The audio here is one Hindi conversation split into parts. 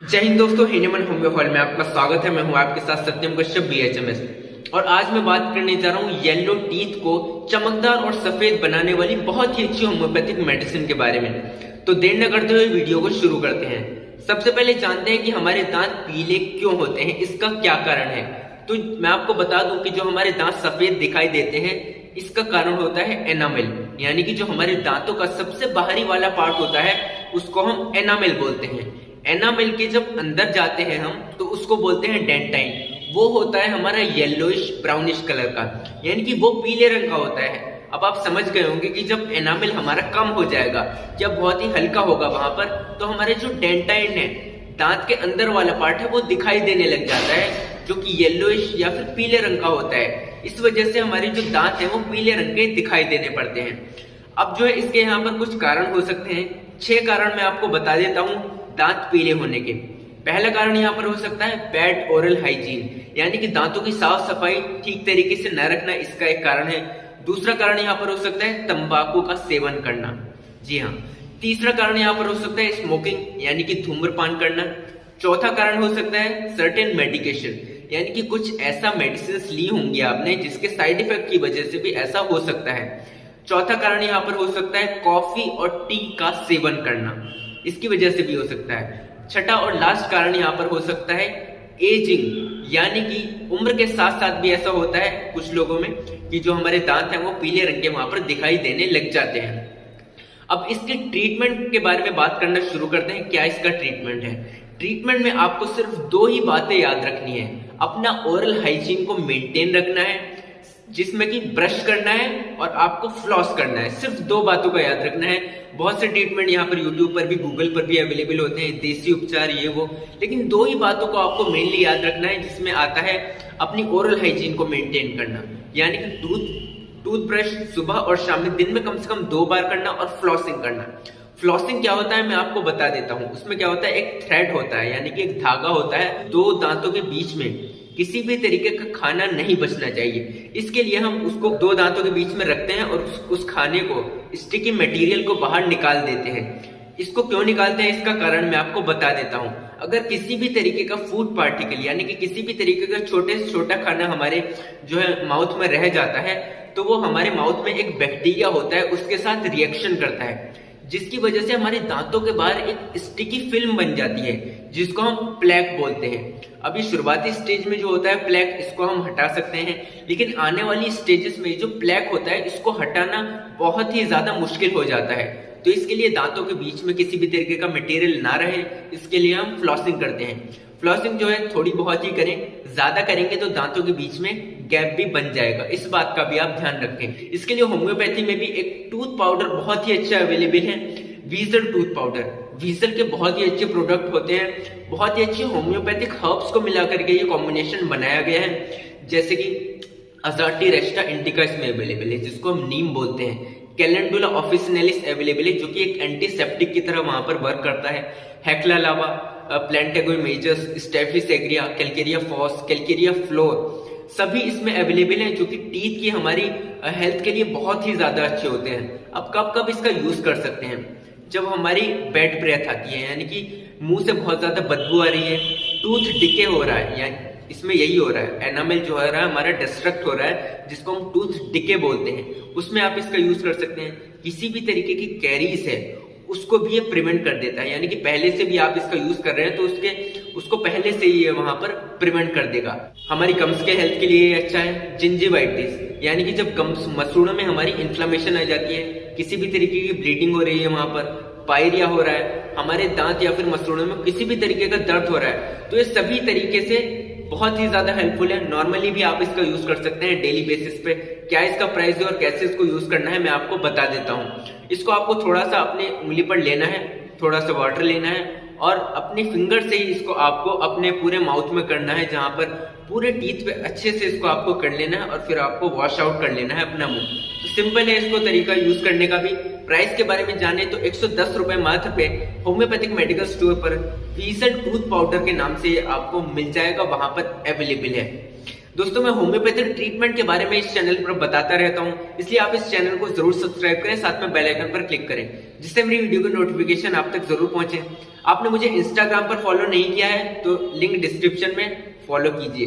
जय हिंद दोस्तों, हैनेमन होम्यो हॉल में आपका स्वागत है। मैं हूं आपके साथ सत्यम कश्यप BHMS और आज मैं बात करने जा रहा हूं येलो टीथ को चमकदार और सफेद बनाने वाली बहुत ही अच्छी होम्योपैथिक मेडिसिन के बारे में। तो देर न करते हुए वीडियो को शुरू करते हैं। सबसे पहले जानते हैं कि हमारे दांत पीले क्यों होते हैं, इसका क्या कारण है। तो मैं आपको बता दूं कि जो हमारे दांत सफेद दिखाई देते हैं इसका कारण होता है एनामेल, यानी कि जो हमारे दांतों का सबसे बाहरी वाला पार्ट होता है उसको हम एनामेल बोलते हैं। एनामेल के जब अंदर जाते हैं हम तो उसको बोलते हैं डेंटाइन। वो होता है हमारा येलोइश ब्राउनिश कलर का, यानी कि वो पीले रंग का होता है। अब आप समझ गए होंगे कि जब एनामेल हमारा कम हो जाएगा या बहुत ही हल्का होगा वहां पर, तो हमारे जो डेंटाइन है, दांत के अंदर वाला पार्ट है, वो दिखाई देने लग जाता है, जो कि येलोइश या फिर पीले रंग का होता है। इस वजह से हमारे जो दांत है वो पीले रंग के दिखाई देने पड़ते हैं। अब जो है इसके यहाँ पर कुछ कारण हो सकते हैं। 6 कारण मैं आपको बता देता हूँ दांत पीले होने के। पहला कारण यहाँ पर हो सकता है बैड ओरल हाइजीन, यानी कि दांतों की साफ सफाई ठीक तरीके से न रखना, इसका एक कारण है। दूसरा कारण यहाँ पर हो सकता है तंबाकू का सेवन करना। जी हाँ। तीसरा कारण यहाँ पर हो सकता है स्मोकिंग, यानी कि धूम्रपान करना। चौथा कारण हो सकता है सर्टेन मेडिकेशन, यानी कि कुछ ऐसा मेडिसिन ली होंगी आपने जिसके साइड इफेक्ट की वजह से भी ऐसा हो सकता है। चौथा कारण यहाँ पर हो सकता है कॉफी और टी का सेवन करना, इसकी वजह से भी हो सकता है। छठा और लास्ट कारण यहाँ पर हो सकता है एजिंग, यानी कि उम्र के साथ साथ भी ऐसा होता है कुछ लोगों में कि जो हमारे दांत हैं वो पीले रंग के वहां पर दिखाई देने लग जाते हैं। अब इसके ट्रीटमेंट के बारे में बात करना शुरू करते हैं। क्या इसका ट्रीटमेंट है? ट्रीटमेंट में आपको सिर्फ 2 ही बातें याद रखनी है। अपना ओरल हाइजीन को मेंटेन रखना है, जिसमें कि ब्रश करना है और आपको फ्लॉस करना है। सिर्फ 2 बातों का याद रखना है। बहुत से ट्रीटमेंट यहाँ पर यूट्यूब पर भी, गूगल पर भी अवेलेबल होते हैं, देसी उपचार ये वो, लेकिन 2 ही बातों को आपको मेनली याद रखना है, जिसमें आता है अपनी ओरल हाइजीन को मेंटेन करना, यानी कि टूथब्रश सुबह और शाम में दिन में कम से कम 2 बार करना और फ्लॉसिंग करना। फ्लॉसिंग क्या होता है मैं आपको बता देता हूँ। उसमें क्या होता है, एक थ्रेड होता है, यानी कि एक धागा होता है। 2 दांतों के बीच में किसी भी तरीके का खाना नहीं बचना चाहिए। इसके लिए हम उसको 2 दांतों के बीच में रखते हैं और उस खाने को, स्टिकी मटेरियल को बाहर निकाल देते हैं। इसको क्यों निकालते हैं इसका कारण मैं आपको बता देता हूँ। अगर किसी भी तरीके का फूड पार्टिकल, यानी कि किसी भी तरीके का छोटे से छोटा खाना हमारे जो है माउथ में रह जाता है, तो वो हमारे माउथ में एक बैक्टीरिया होता है, उसके साथ रिएक्शन करता है, जिसकी वजह से हमारे दांतों के बाहर एक स्टिकी फिल्म बन जाती है, जिसको हम प्लेक बोलते हैं। अभी शुरुआती स्टेज में जो होता है प्लेक, इसको हम हटा सकते हैं, लेकिन आने वाली स्टेजेस में जो प्लेक होता है इसको हटाना बहुत ही ज्यादा मुश्किल हो जाता है। तो इसके लिए दांतों के बीच में किसी भी तरीके का मटेरियल ना रहे, इसके लिए हम फ्लॉसिंग करते हैं। फ्लॉसिंग जो है थोड़ी बहुत ही करें, ज्यादा करेंगे तो दांतों के बीच में गैप भी बन जाएगा, इस बात का भी आप ध्यान रखें। इसके लिए होम्योपैथी में भी एक टूथ पाउडर बहुत ही अच्छा अवेलेबल है, वीजल टूथ पाउडर। वीजल के बहुत ही अच्छे प्रोडक्ट होते हैं, बहुत ही अच्छे होम्योपैथिक हर्ब्स को मिला करके ये कॉम्बिनेशन बनाया गया है, जैसे कि अजाटी रेस्टा इंडिका इसमें अवेलेबल है, जिसको हम नीम बोलते हैं। कैलेंडुला ऑफिसिनेलिस अवेलेबल है, जो कि एक एंटीसेप्टिक की तरह वहां पर वर्क करता है। Hekla lava, plantago majors, staphisagria, calcarea phos, calcarea fluor, सभी इसमें अवेलेबल हैं, जो कि टीथ की हमारी हेल्थ के लिए बहुत ही ज्यादा अच्छे होते हैं। अब कब कब इसका यूज कर सकते हैं? जब हमारी बैड ब्रेथ आती है, यानी कि मुंह से बहुत ज्यादा बदबू आ रही है, टूथ डिके हो रहा है, यानी इसमें यही हो रहा है, एनामेल जो है हमारा डिस्ट्रक्ट हो रहा है, जिसको हम टूथ डिके बोलते हैं, उसमें आप इसका यूज कर सकते हैं। किसी भी तरीके की कैरीज है उसको भी ये प्रिवेंट कर देता है, यानी कि पहले से भी आप इसका यूज कर रहे हैं तो उसको पहले से ही ये वहां पर प्रिवेंट कर देगा। हमारी गम्स के हेल्थ के लिए ये अच्छा है। जिंजिवाइटिस, यानी कि जब गम्स मसूड़ों में हमारी इन्फ्लेमेशन आ जाती है, किसी भी तरीके की ब्लीडिंग हो रही है, वहां पर पायरिया हो रहा है, हमारे दांत या फिर मसूड़ों में किसी भी तरीके का दर्द हो रहा है, तो ये सभी तरीके से बहुत ही ज्यादा हेल्पफुल है। नॉर्मली भी आप इसका यूज कर सकते हैं डेली बेसिस पे। क्या इसका प्राइस है और कैसे इसको यूज करना है मैं आपको बता देता हूँ। इसको आपको थोड़ा सा अपने उंगली पर लेना है, थोड़ा सा वाटर लेना है और अपनी फिंगर से ही इसको आपको अपने पूरे माउथ में करना है, जहां पर पूरे टीथ पे अच्छे से इसको आपको कर लेना है और फिर आपको वॉश आउट कर लेना है अपना मुंह। तो सिंपल है इसको तरीका यूज करने का भी। प्राइस के बारे में जाने तो 110 रुपए मात्र पे होम्योपैथिक मेडिकल स्टोर पर वीजल टूथ पाउडर के नाम से आपको मिल जाएगा, वहां पर अवेलेबल है। दोस्तों मैं होम्योपैथिक ट्रीटमेंट के बारे में इस चैनल पर बताता रहता हूं, इसलिए आप इस चैनल को जरूर सब्सक्राइब करें, साथ में बेल आइकन पर क्लिक करें जिससे मेरी वीडियो की नोटिफिकेशन आप तक जरूर पहुंचे। आपने मुझे इंस्टाग्राम पर फॉलो नहीं किया है तो लिंक डिस्क्रिप्शन में फॉलो कीजिए।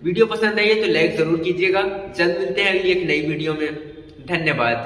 वीडियो पसंद आई है तो लाइक जरूर कीजिएगा। जल्द मिलते हैं अगली एक नई वीडियो में। धन्यवाद।